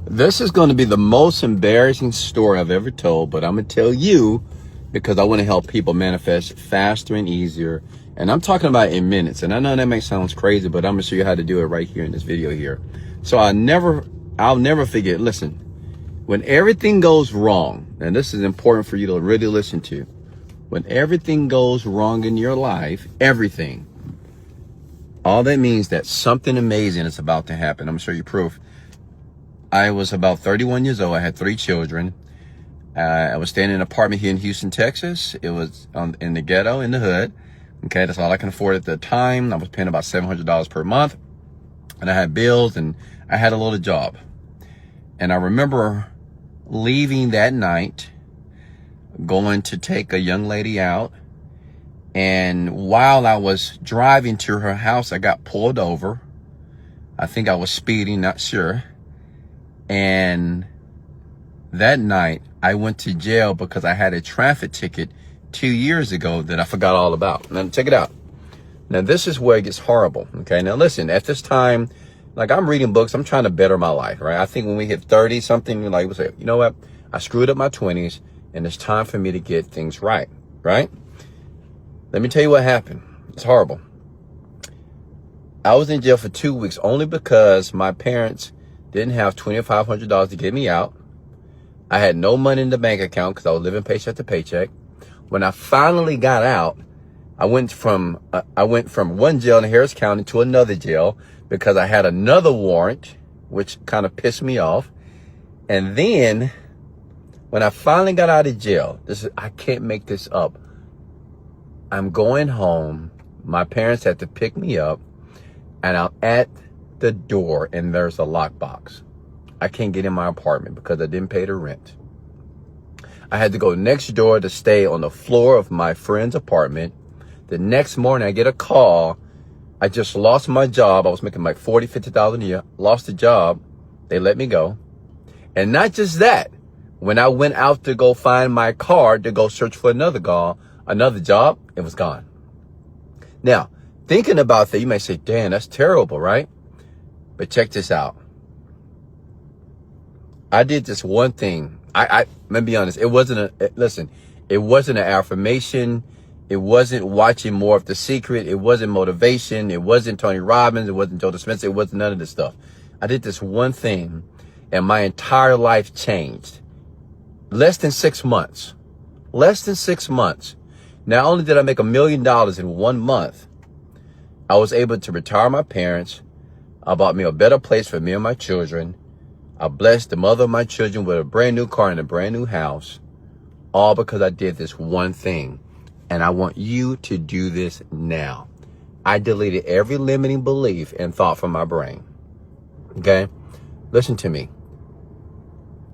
This is going to be the most embarrassing story I've ever told, but I'm going to tell you because I want to help people manifest faster and easier. And I'm talking about in minutes. And I know that may sound crazy, but I'm going to show you how to do it right here in this video here. So I'll never forget. Listen, when everything goes wrong, and this is important for you to really listen to, when everything goes wrong in your life, everything, all that means that something amazing is about to happen. I'm going to show you proof. I was about 31 years old. I had 3 children. I was staying in an apartment here in Houston, Texas. It was in the ghetto, in the hood. Okay, that's all I can afford at the time. I was paying about $700 per month. And I had bills and I had a little job. And I remember leaving that night, going to take a young lady out. And while I was driving to her house, I got pulled over. I think I was speeding, not sure. And that night I went to jail because I had a traffic ticket 2 years ago that I forgot all about. Now check it out. Now this is where it gets horrible. Okay. Now listen, at this time, like I'm reading books, I'm trying to better my life, right? I think when we hit 30 something, like we say, you know what? I screwed up my 20s and it's time for me to get things right. Right? Let me tell you what happened. It's horrible. I was in jail for 2 weeks only because my parents didn't have $2,500 to get me out. I had no money in the bank account because I was living paycheck to paycheck. When I finally got out, I went from one jail in Harris County to another jail because I had another warrant, which kind of pissed me off. And then when I finally got out of jail, I can't make this up. I'm going home. My parents had to pick me up and I'm at the door and there's a lockbox. I can't get in my apartment because I didn't pay the rent. I had to go next door to stay on the floor of my friend's apartment. The next morning I get a call. I just lost my job. I was making like $40,000-$50,000 a year. Lost the job. They let me go. And not just that. When I went out to go find my card to go search for another job, it was gone. Now, thinking about that, you may say, "Dan, that's terrible, right?" But check this out. I did this one thing. Let me be honest. It wasn't an affirmation. It wasn't watching more of The Secret. It wasn't motivation. It wasn't Tony Robbins. It wasn't Joe Dispenza. It wasn't none of this stuff. I did this one thing and my entire life changed. Less than 6 months. Less than 6 months. Not only did I make $1 million in 1 month, I was able to retire my parents. I bought me a better place for me and my children. I blessed the mother of my children with a brand new car and a brand new house. All because I did this one thing. And I want you to do this now. I deleted every limiting belief and thought from my brain. Okay? Listen to me.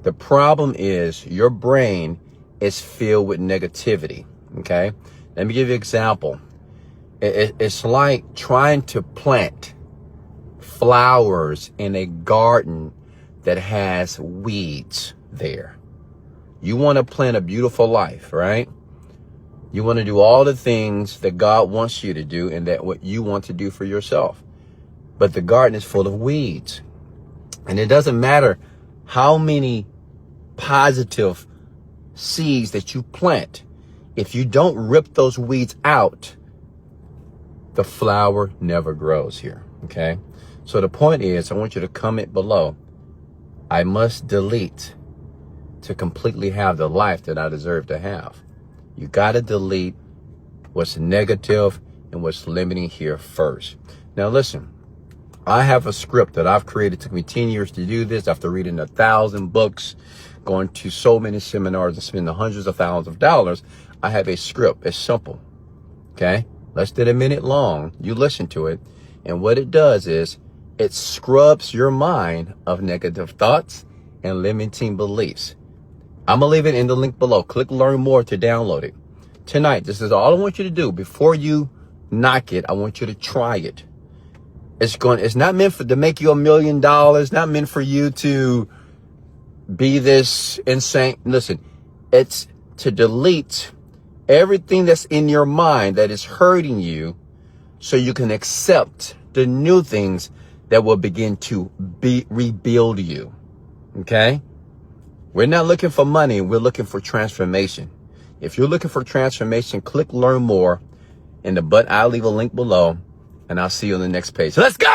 The problem is your brain is filled with negativity. Okay? Let me give you an example. It's like trying to plant flowers in a garden that has weeds there. You want to plant a beautiful life, right? You want to do all the things that God wants you to do and that what you want to do for yourself. But the garden is full of weeds. And it doesn't matter how many positive seeds that you plant. If you don't rip those weeds out, the flower never grows here. Okay? So the point is, I want you to comment below. I must delete to completely have the life that I deserve to have. You got to delete what's negative and what's limiting here first. Now listen, I have a script that I've created. It took me 10 years to do this after reading 1,000 books, going to so many seminars and spending hundreds of thousands of dollars. I have a script. It's simple. Okay? Less than a minute long. You listen to it. And what it does is it scrubs your mind of negative thoughts and limiting beliefs. I'm going to leave it in the link below. Click learn more to download it. Tonight, this is all I want you to do. Before you knock it, I want you to try it. It's not meant to make you $1 million. Not meant for you to be this insane. Listen, it's to delete everything that's in your mind that is hurting you so you can accept the new things that will begin to rebuild you. Okay? We're not looking for money. We're looking for transformation. If you're looking for transformation, click learn more in the but I'll leave a link below, and I'll see you on the next page. So let's go!